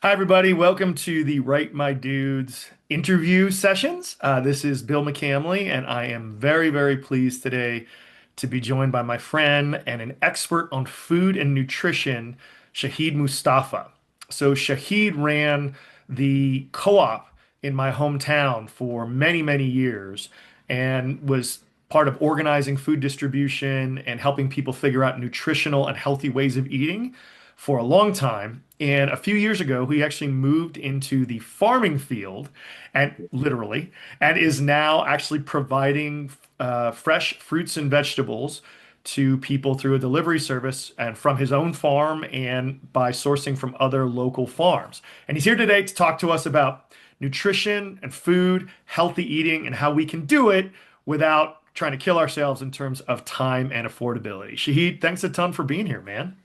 Hi, everybody. Welcome to the Write My Dudes interview sessions. This is Bill McCamley, and I am very, very pleased today to be joined by my friend and an expert on food and nutrition, Shahid Mustafa. So, Shahid ran the co-op in my hometown for many, many years and was part of organizing food distribution and helping people figure out nutritional and healthy ways of eating for a long time. And a few years ago, he actually moved into the farming field and literally, and is now actually providing fresh fruits and vegetables to people through a delivery service and from his own farm and by sourcing from other local farms. And he's here today to talk to us about nutrition and food, healthy eating, and how we can do it without trying to kill ourselves in terms of time and affordability. Shahid, thanks a ton for being here, man.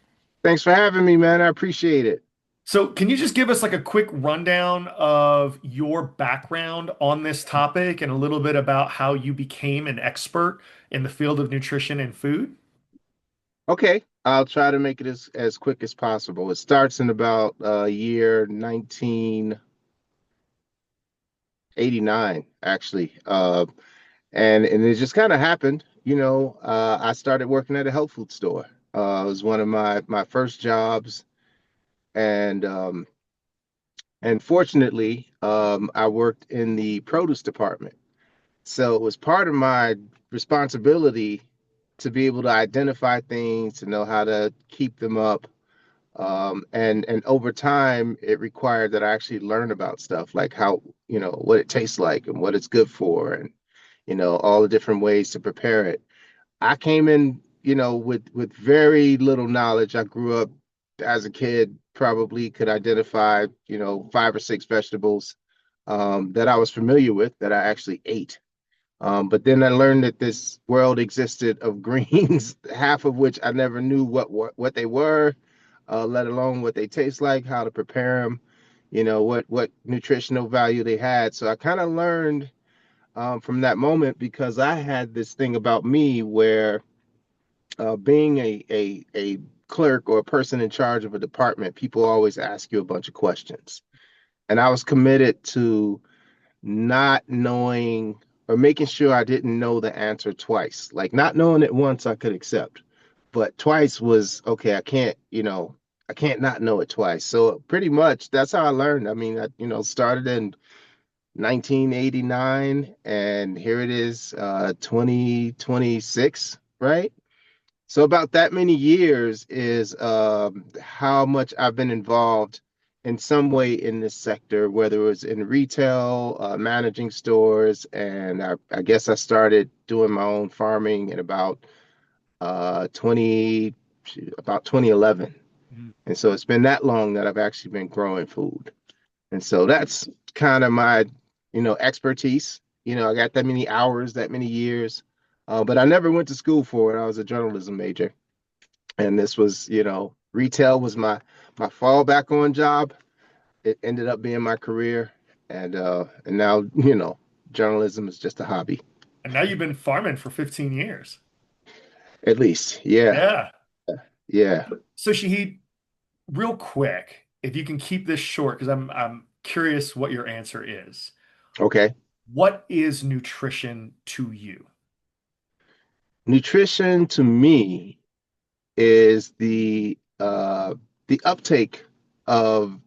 Thanks for having me, man. I appreciate it. So, can you just give us like a quick rundown of your background on this topic and a little bit about how you became an expert in the field of nutrition and food? Okay, I'll try to make it as quick as possible. It starts in about year 1989, actually. And it just kind of happened. I started working at a health food store. It was one of my first jobs, and fortunately, I worked in the produce department. So it was part of my responsibility to be able to identify things, to know how to keep them up. And over time, it required that I actually learn about stuff like how, what it tastes like and what it's good for, and all the different ways to prepare it. I came in, with very little knowledge. I grew up as a kid, probably could identify, five or six vegetables that I was familiar with that I actually ate. But then I learned that this world existed of greens, half of which I never knew what they were, let alone what they taste like, how to prepare them, what nutritional value they had. So I kind of learned from that moment, because I had this thing about me where being a clerk or a person in charge of a department, people always ask you a bunch of questions. And I was committed to not knowing or making sure I didn't know the answer twice. Like not knowing it once I could accept, but twice was okay. I can't not know it twice. So pretty much that's how I learned. I mean, I, started in 1989 and here it is, 2026, right? So about that many years is how much I've been involved in some way in this sector, whether it was in retail, managing stores, and I guess I started doing my own farming in about 20 about 2011. Mhm. And so it's been that long that I've actually been growing food. And so that's kind of my, expertise. I got that many hours, that many years, but I never went to school for it. I was a journalism major, and this was, retail was my fallback on job. It ended up being my career, and now, journalism is just a hobby, And now you've been farming for 15 years. at least. Yeah, Yeah. yeah. So, Shahid, real quick, if you can keep this short, because I'm curious what your answer is. Okay. What is nutrition to you? Nutrition to me is the uptake of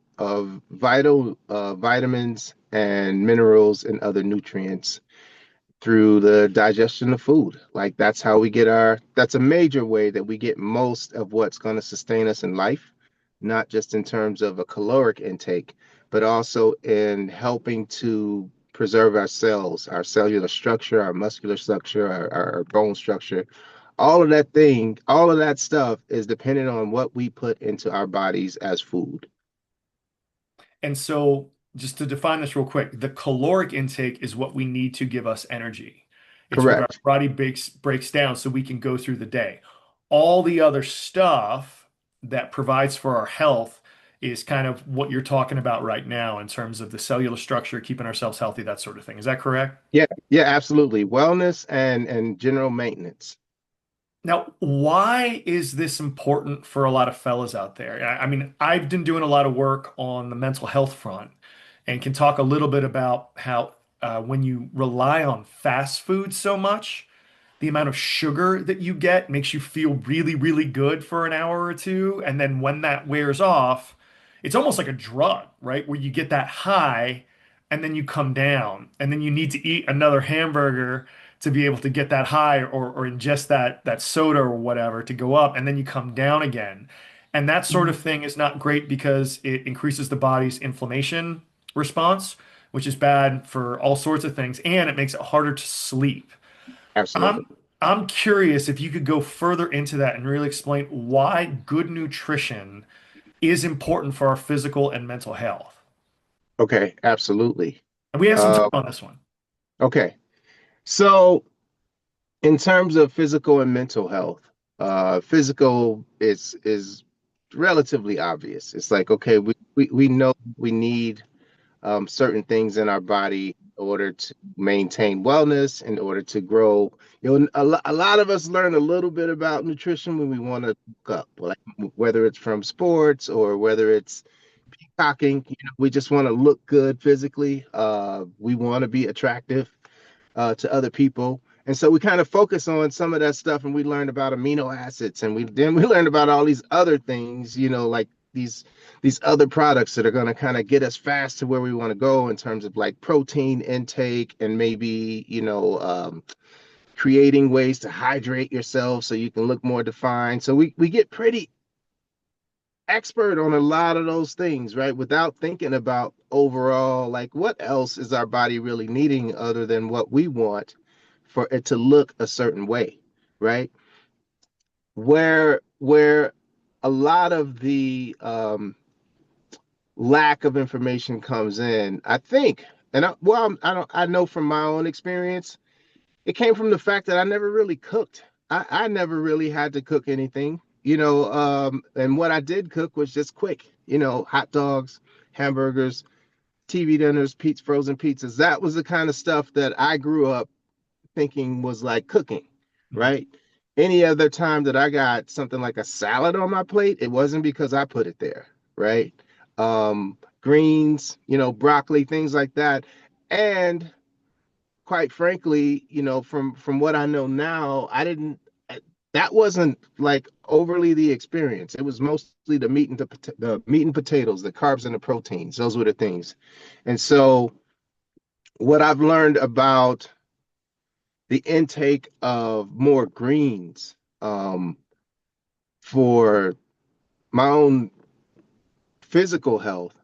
vital vitamins and minerals and other nutrients through the digestion of food. Like that's a major way that we get most of what's going to sustain us in life, not just in terms of a caloric intake, but also in helping to preserve our cells, our cellular structure, our muscular structure, our bone structure. All of that stuff is dependent on what we put into our bodies as food. And so, just to define this real quick, the caloric intake is what we need to give us energy. It's what our Correct. body breaks down so we can go through the day. All the other stuff that provides for our health is kind of what you're talking about right now in terms of the cellular structure, keeping ourselves healthy, that sort of thing. Is that correct? Yeah, yeah, absolutely. Wellness and general maintenance. Now, why is this important for a lot of fellas out there? I mean, I've been doing a lot of work on the mental health front and can talk a little bit about how when you rely on fast food so much, the amount of sugar that you get makes you feel really, really good for an hour or two. And then when that wears off, it's almost like a drug, right? Where you get that high and then you come down and then you need to eat another hamburger to be able to get that high or ingest that soda or whatever to go up and then you come down again. And that sort of thing is not great because it increases the body's inflammation response, which is bad for all sorts of things, and it makes it harder to sleep. Absolutely. I'm curious if you could go further into that and really explain why good nutrition is important for our physical and mental health. Okay, absolutely. And we have some time Uh, on this one. okay. So in terms of physical and mental health, physical is relatively obvious. It's like, okay, we know we need certain things in our body in order to maintain wellness, in order to grow. A lot of us learn a little bit about nutrition when we want to look up, like whether it's from sports or whether it's cocking. We just want to look good physically. We want to be attractive to other people. And so we kind of focus on some of that stuff, and we learned about amino acids, and we learned about all these other things, like these other products that are going to kind of get us fast to where we want to go in terms of like protein intake and maybe creating ways to hydrate yourself so you can look more defined. So we get pretty expert on a lot of those things, right? Without thinking about overall, like what else is our body really needing other than what we want for it to look a certain way, right? Where a lot of the lack of information comes in, I think, and I don't, I know from my own experience, it came from the fact that I never really cooked. I never really had to cook anything, and what I did cook was just quick, hot dogs, hamburgers, TV dinners, pizza, frozen pizzas. That was the kind of stuff that I grew up thinking was like cooking, Mhm. right? Any other time that I got something like a salad on my plate, it wasn't because I put it there, right? Greens, broccoli, things like that. And quite frankly, from what I know now, I didn't. That wasn't like overly the experience. It was mostly the meat and potatoes, the carbs and the proteins. Those were the things. And so, what I've learned about the intake of more greens for my own physical health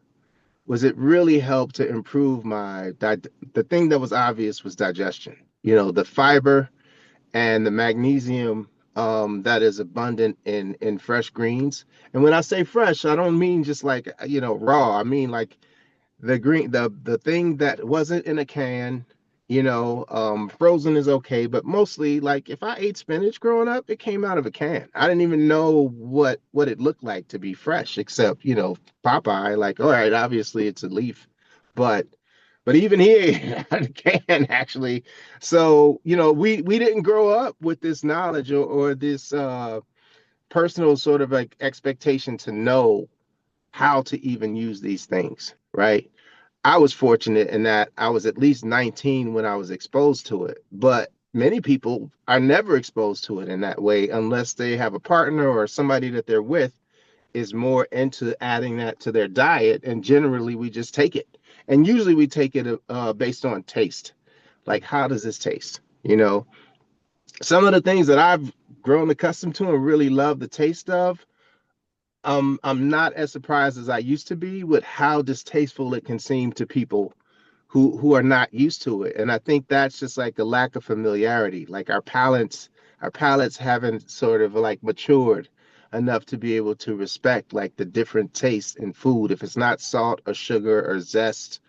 was it really helped to improve the thing that was obvious was digestion. The fiber and the magnesium that is abundant in fresh greens. And when I say fresh, I don't mean just like raw. I mean like the thing that wasn't in a can. Frozen is okay, but mostly like if I ate spinach growing up, it came out of a can. I didn't even know what it looked like to be fresh, except Popeye. Like, all right, obviously it's a leaf, but even he ate out of the can actually. So we didn't grow up with this knowledge or this personal sort of like expectation to know how to even use these things, right? I was fortunate in that I was at least 19 when I was exposed to it, but many people are never exposed to it in that way unless they have a partner or somebody that they're with is more into adding that to their diet. And generally, we just take it. And usually, we take it based on taste. Like, how does this taste? Some of the things that I've grown accustomed to and really love the taste of, I'm not as surprised as I used to be with how distasteful it can seem to people who are not used to it. And I think that's just like a lack of familiarity. Like our palates haven't sort of like matured enough to be able to respect like the different tastes in food. If it's not salt or sugar or zest,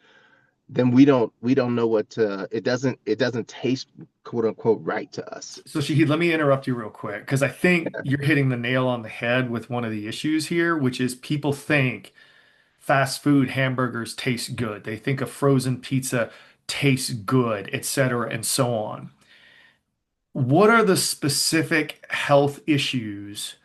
then we don't know what to it doesn't taste quote unquote right to us. So, Shahid, let me interrupt you real quick because I think you're hitting the nail on the head with one of the issues here, which is people think fast food hamburgers taste good. They think a frozen pizza tastes good, et cetera, and so on. what are the specific health issues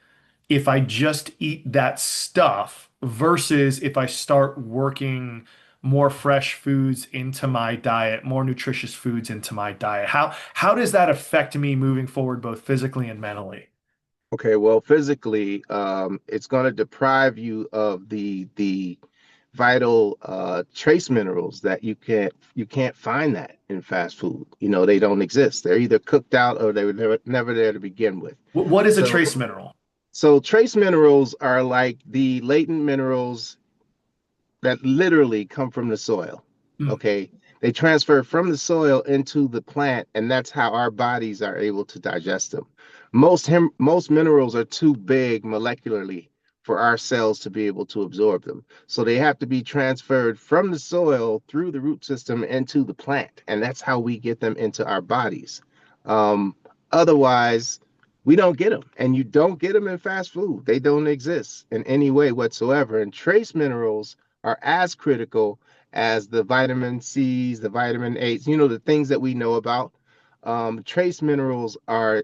if I just eat that stuff versus if I start working more fresh foods into my diet, more nutritious foods into my diet? How does that affect me moving forward, both physically and mentally? Okay, well, physically, it's going to deprive you of the vital trace minerals that you can't find that in fast food. They don't exist. They're either cooked out or they were never there to begin with. What is a So trace mineral? so trace minerals are like the latent minerals that literally come from the soil. Mm, Okay. They transfer from the soil into the plant, and that's how our bodies are able to digest them. Most minerals are too big molecularly for our cells to be able to absorb them. So they have to be transferred from the soil through the root system into the plant, and that's how we get them into our bodies. Um, Otherwise, we don't get them, and you don't get them in fast food. They don't exist in any way whatsoever. And trace minerals are as critical as the vitamin C's, the vitamin A's, the things that we know about. Trace minerals are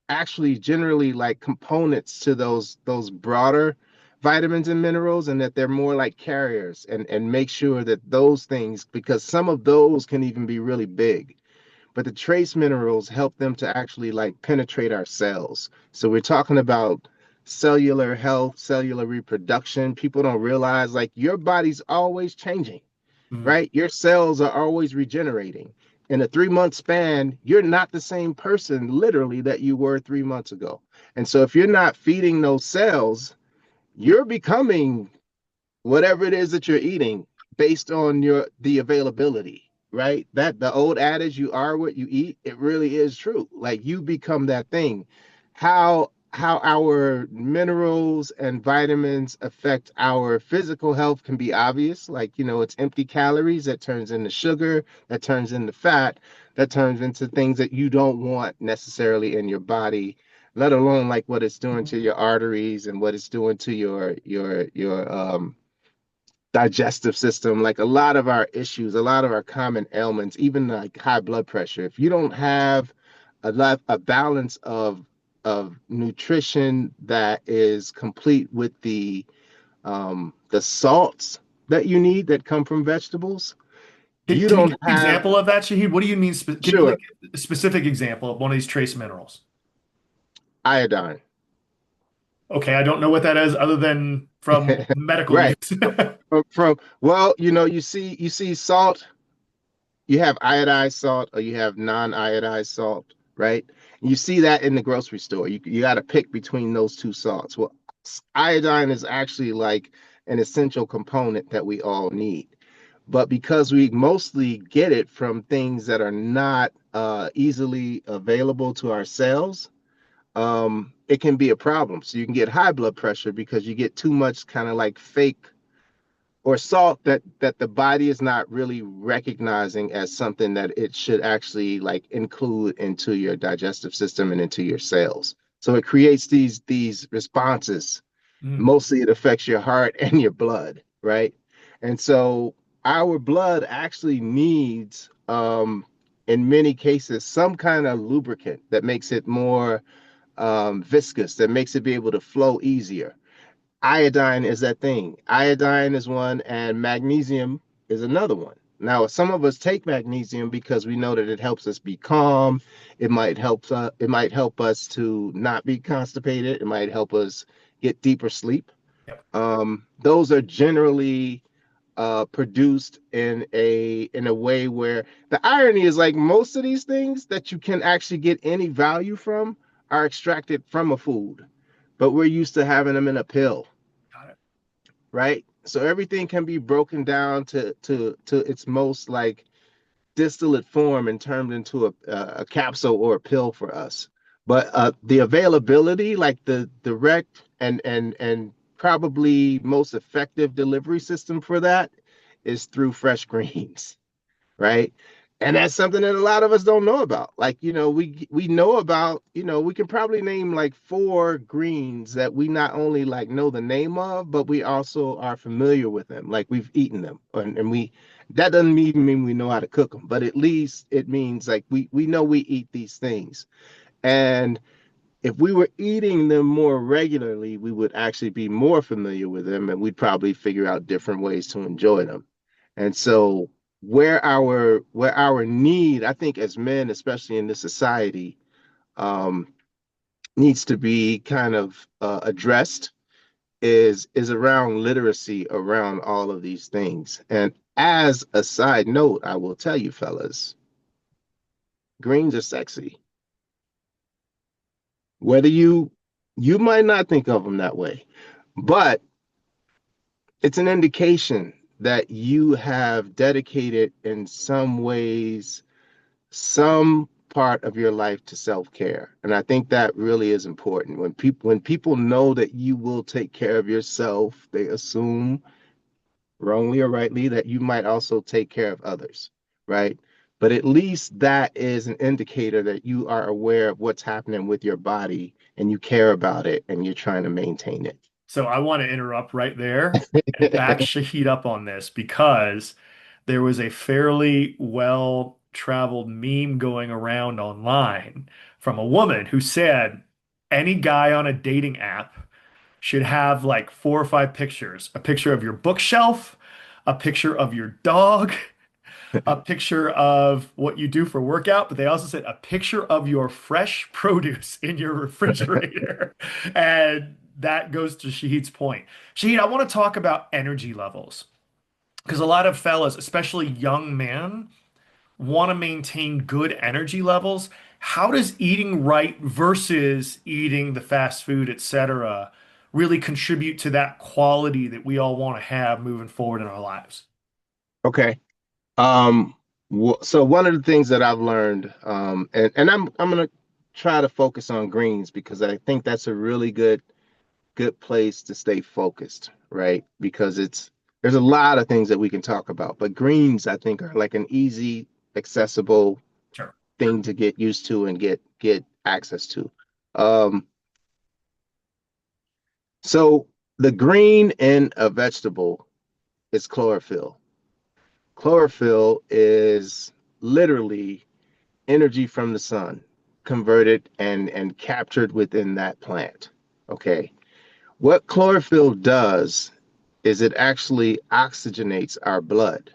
actually generally like components to those broader vitamins and minerals, and that they're more like carriers, and make sure that those things, because some of those can even be really big, but the trace minerals help them to actually like penetrate our cells. So we're talking about cellular health, cellular reproduction. People don't realize like your body's always changing, mm. right? Your cells are always regenerating. In a 3 month span, you're not the same person literally that you were 3 months ago. And so if you're not feeding those cells, you're becoming whatever it is that you're eating based on the availability, right? That the old adage, you are what you eat, it really is true. Like you become that thing. How our minerals and vitamins affect our physical health can be obvious. Like, it's empty calories that turns into sugar, that turns into fat, that turns into things that you don't want necessarily in your body, let alone like what it's doing to your arteries and what it's doing to your digestive system. Like a lot of our issues, a lot of our common ailments, even like high blood pressure, if you don't have a balance of nutrition that is complete with the salts that you need that come from vegetables, you Can you don't give an have. example of that, Shahid? What do you mean? Give me Sure. like a specific example of one of these trace minerals. Iodine. Okay, I don't know what that is other than from medical Right. use. From well, you see salt. You have iodized salt or you have non-iodized salt, right? You see that in the grocery store. You got to pick between those two salts. Well, iodine is actually like an essential component that we all need. But because we mostly get it from things that are not easily available to our cells, it can be a problem. So you can get high blood pressure because you get too much kind of like fake or salt that the body is not really recognizing as something that it should actually like include into your digestive system and into your cells. So it creates these responses. Mm, Mostly it affects your heart and your blood, right? And so our blood actually needs in many cases some kind of lubricant that makes it more viscous, that makes it be able to flow easier. Iodine is that thing. Iodine is one, and magnesium is another one. Now, some of us take magnesium because we know that it helps us be calm. It might help us to not be constipated. It might help us get deeper sleep. yep, Those are generally produced in a way where the irony is like most of these things that you can actually get any value from are extracted from a food, but we're used to having them in a pill, got it. right? So everything can be broken down to its most like distillate form and turned into a capsule or a pill for us. But the availability, like the direct and probably most effective delivery system for that is through fresh greens, right? And that's something that a lot of us don't know about. Like, we know about, we can probably name like four greens that we not only like know the name of, but we also are familiar with them. Like we've eaten them, and we that doesn't even mean we know how to cook them, but at least it means like we know we eat these things. And if we were eating them more regularly, we would actually be more familiar with them and we'd probably figure out different ways to enjoy them. And so where our need, I think as men, especially in this society, um, needs to be kind of addressed is around literacy around all of these things. And as a side note, I will tell you, fellas, greens are sexy. Whether you might not think of them that way, but it's an indication that you have dedicated in some ways some part of your life to self-care. And I think that really is important. When people know that you will take care of yourself, they assume, wrongly or rightly, that you might also take care of others, right? But at least that is an indicator that you are aware of what's happening with your body and you care about it and you're trying to maintain So I want to interrupt right there and back it. Shahid up on this because there was a fairly well-traveled meme going around online from a woman who said any guy on a dating app should have like 4 or 5 pictures, a picture of your bookshelf, a picture of your dog, a picture of what you do for workout, but they also said a picture of your fresh produce in your refrigerator. And that goes to Shahid's point. Shahid, I want to talk about energy levels because a lot of fellas, especially young men, want to maintain good energy levels. How does eating right versus eating the fast food, etc., really contribute to that quality that we all want to have moving forward in our lives? Okay. Um, so one of the things that I've learned, and I'm gonna try to focus on greens because I think that's a really good place to stay focused, right? Because there's a lot of things that we can talk about, but greens I think are like an easy, accessible Sure. thing to get used to and get access to. Um, so the green in a vegetable is chlorophyll. Chlorophyll is literally energy from the sun converted and captured within that plant. Okay. What chlorophyll does is it actually oxygenates our blood.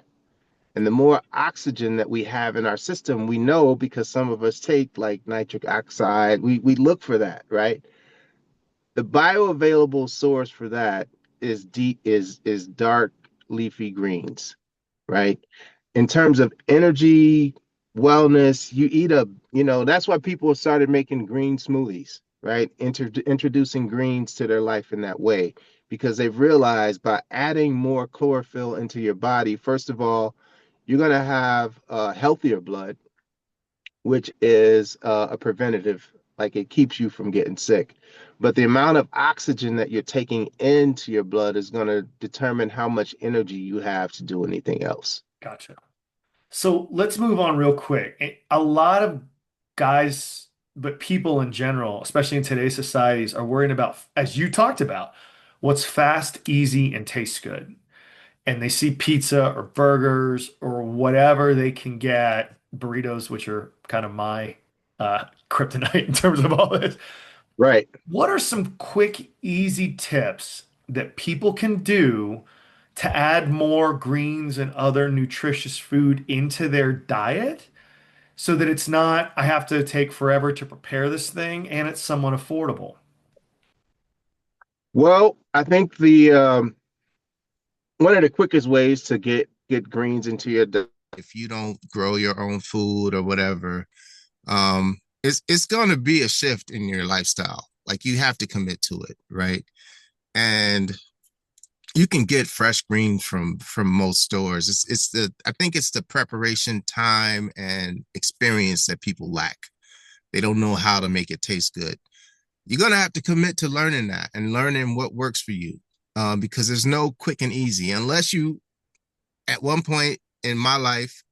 And the more oxygen that we have in our system, we know because some of us take like nitric oxide, we look for that, right? The bioavailable source for that is dark leafy greens, right? In terms of energy, wellness, that's why people started making green smoothies, right? Introducing greens to their life in that way, because they've realized by adding more chlorophyll into your body, first of all, you're going to have healthier blood, which is a preventative, like it keeps you from getting sick. But the amount of oxygen that you're taking into your blood is going to determine how much energy you have to do anything else. Gotcha. So let's move on real quick. A lot of guys, but people in general, especially in today's societies, are worrying about, as you talked about, what's fast, easy, and tastes good. And they see pizza or burgers or whatever they can get, burritos, which are kind of my kryptonite in terms of all this. Right. What are some quick, easy tips that people can do to add more greens and other nutritious food into their diet so that it's not, I have to take forever to prepare this thing and it's somewhat affordable? Well, I think the one of the quickest ways to get greens into your diet, if you don't grow your own food or whatever, it's going to be a shift in your lifestyle. Like you have to commit to it, right? And you can get fresh greens from most stores. It's the I think it's the preparation time and experience that people lack. They don't know how to make it taste good. You're gonna have to commit to learning that and learning what works for you, because there's no quick and easy unless you. At one point in my life,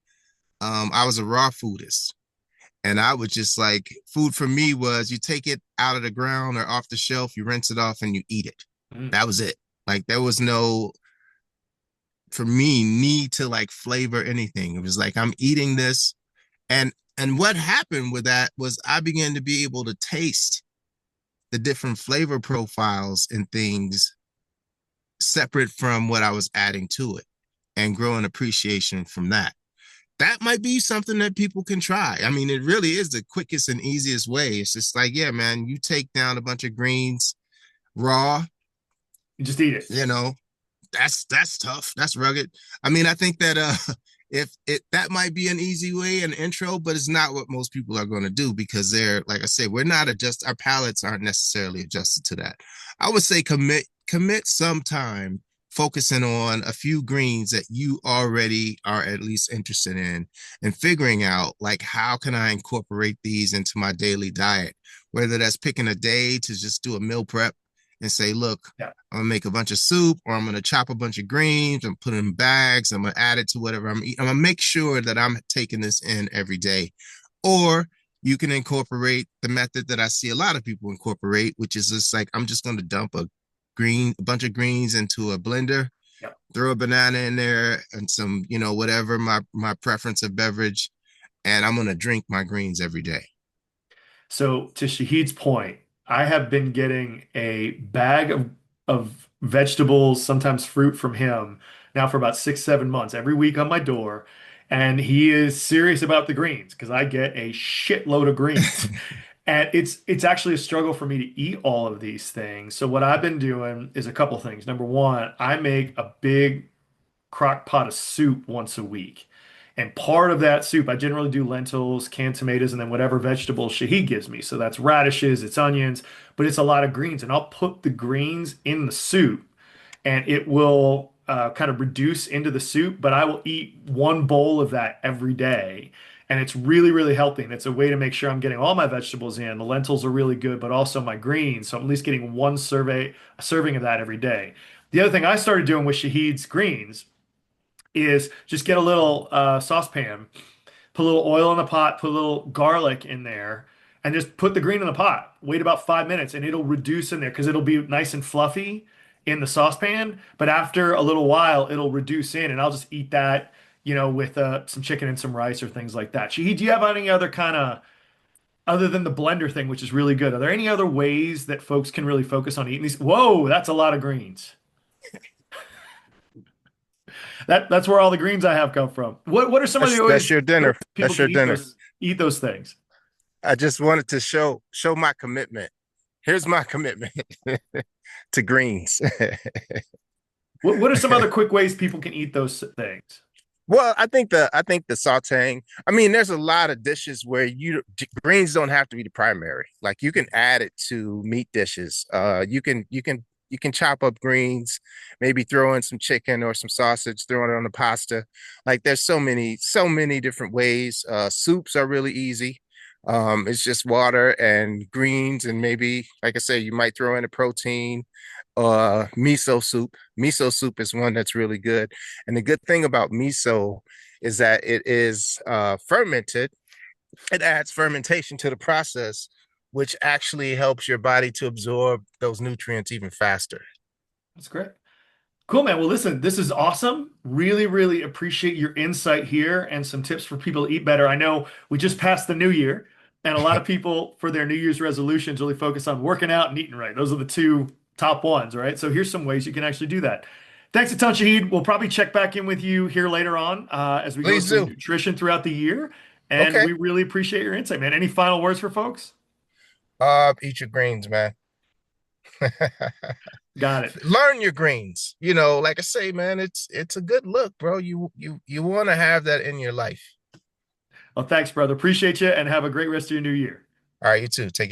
I was a raw foodist, and I would just like food for me was you take it out of the ground or off the shelf, you rinse it off, and you eat it. Mm. That was it. Like there was no for me need to like flavor anything. It was like I'm eating this, and And what happened with that was I began to be able to taste the different flavor profiles and things separate from what I was adding to it and grow an appreciation from that. That might be something that people can try. I mean, it really is the quickest and easiest way. It's just like, yeah, man, you take down a bunch of greens raw, You just eat it. you know, that's tough. That's rugged. I mean, I think that if it that might be an easy way, an intro, but it's not what most people are going to do because they're like I said, we're not adjust our palates aren't necessarily adjusted to that. I would say commit some time focusing on a few greens that you already are at least interested in and figuring out like how can I incorporate these into my daily diet, whether that's picking a day to just do a meal prep and say, look, Yeah. I'm gonna make a bunch of soup, or I'm gonna chop a bunch of greens and put it in bags. I'm gonna add it to whatever I'm eating. I'm gonna make sure that I'm taking this in every day. Or you can incorporate the method that I see a lot of people incorporate, which is just like I'm just gonna dump a bunch of greens into a blender, Yeah. throw a banana in there and some, whatever my preference of beverage, and I'm gonna drink my greens every day. So to Shahid's point, I have been getting a bag of vegetables, sometimes fruit from him now for about 6, 7 months every week on my door. And he is serious about the greens because I get a shitload of greens. And it's actually a struggle for me to eat all of these things. So what I've been doing is a couple things. Number one, I make a big crock pot of soup once a week. And part of that soup, I generally do lentils, canned tomatoes, and then whatever vegetables Shahid gives me. So that's radishes, it's onions, but it's a lot of greens. And I'll put the greens in the soup and it will kind of reduce into the soup, but I will eat one bowl of that every day. And it's really, really healthy. And it's a way to make sure I'm getting all my vegetables in. The lentils are really good, but also my greens. So I'm at least getting a serving of that every day. The other thing I started doing with Shahid's greens is just get a little saucepan, put a little oil in the pot, put a little garlic in there, and just put the green in the pot. Wait about 5 minutes, and it'll reduce in there because it'll be nice and fluffy in the saucepan. But after a little while, it'll reduce in, and I'll just eat that, with some chicken and some rice or things like that. Shahid, do you have any other kind of other than the blender thing, which is really good? Are there any other ways that folks can really focus on eating these? Whoa, that's a lot of greens. That's where all the greens I have come from. What are some of the That's ways your dinner. people That's can your dinner. eat those things? I just wanted to show my commitment. Here's my commitment to greens. What are some other quick ways people can eat those things? Well, I think the sautéing. I mean, there's a lot of dishes where greens don't have to be the primary. Like you can add it to meat dishes. You can chop up greens, maybe throw in some chicken or some sausage, throw it on the pasta. Like there's so many different ways. Soups are really easy. It's just water and greens, and maybe, like I say, you might throw in a protein. Miso soup. Miso soup is one that's really good. And the good thing about miso is that it is fermented. It adds fermentation to the process, which actually helps your body to absorb those nutrients even faster. That's great. Cool, man. Well, listen, this is awesome. Really, really appreciate your insight here and some tips for people to eat better. I know we just passed the new year, and a lot of people for their New Year's resolutions really focus on working out and eating right. Those are the two top ones, right? So here's some ways you can actually do that. Thanks a ton, Shahid. We'll probably check back in with you here later on as we go Please through do. nutrition throughout the year. And Okay. we really appreciate your insight, man. Any final words for folks? Eat your greens, man. Got it. Learn your greens. Like I say, man, it's a good look, bro. You want to have that in your life. Well, thanks, brother. Appreciate you and have a great rest of your new year. All right, you too. Take